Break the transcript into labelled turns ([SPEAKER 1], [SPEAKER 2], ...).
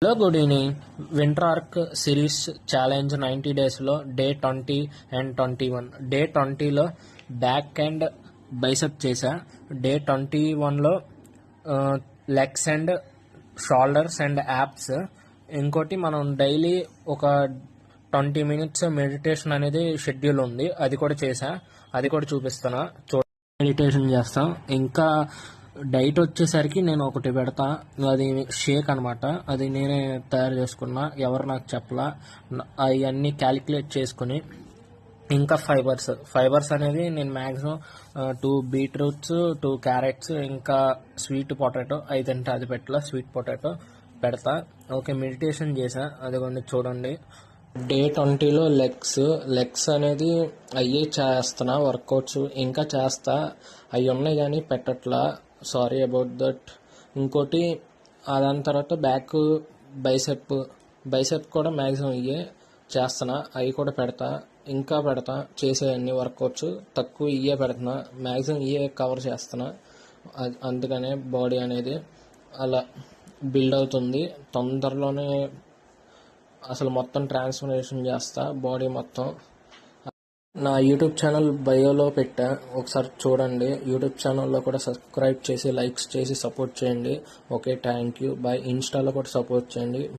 [SPEAKER 1] Hello, good evening. Winter arc series challenge 90 డేస్లో day 20 and 21. Day 20లో back and bicep చేశా. Day 21లో legs and shoulders and abs. ఇంకోటి మనం daily ఒక 20 మినిట్స్ మెడిటేషన్ అనేది షెడ్యూల్ ఉంది, అది కూడా చేశా. అది కూడా చూపిస్తున్నా. మెడిటేషన్ చేస్తాం. ఇంకా డైట్ వచ్చేసరికి నేను ఒకటి పెడతా, అది షేక్ అనమాట. అది నేనే తయారు చేసుకున్నా, ఎవరు నాకు చెప్పలా. అవన్నీ క్యాలిక్యులేట్ చేసుకుని. ఇంకా ఫైబర్స్ అనేది నేను మ్యాక్సిమం 2 బీట్రూట్స్, 2 క్యారెట్స్, ఇంకా స్వీట్ పొటాటో తింటే అది పెట్టలా, స్వీట్ పొటాటో పెడతా. ఓకే, మెడిటేషన్ చేసా, అది కొన్ని చూడండి. డే 20లో లెగ్స్ అనేది అయ్యే చేస్తున్నా, వర్కౌట్స్ ఇంకా చేస్తా. అవి ఉన్నాయి కానీ పెట్టట్లా, సారీ అబౌట్ దట్. ఇంకోటి దాని తర్వాత బ్యాక్, బైసెప్ కూడా మ్యాక్సిమం ఇవే చేస్తున్నా, అవి కూడా పెడతా. ఇంకా పెడతా చేసే అన్ని వర్కౌట్స్, తక్కువ ఇవే పెడుతున్నా, మ్యాక్సిమం ఇవే కవర్ చేస్తున్నా. అందుకనే బాడీ అనేది అలా బిల్డ్ అవుతుంది. తొందరలోనే అసలు మొత్తం ట్రాన్స్ఫర్మేషన్ చేస్తా బాడీ మొత్తం. నా యూట్యూబ్ ఛానల్ బయోలో పెట్టా, ఒకసారి చూడండి. యూట్యూబ్ ఛానల్లో కూడా సబ్స్క్రైబ్ చేసి, లైక్స్ చేసి సపోర్ట్ చేయండి. Okay, thank you, bye. ఇన్స్టాలో కూడా సపోర్ట్ చేయండి.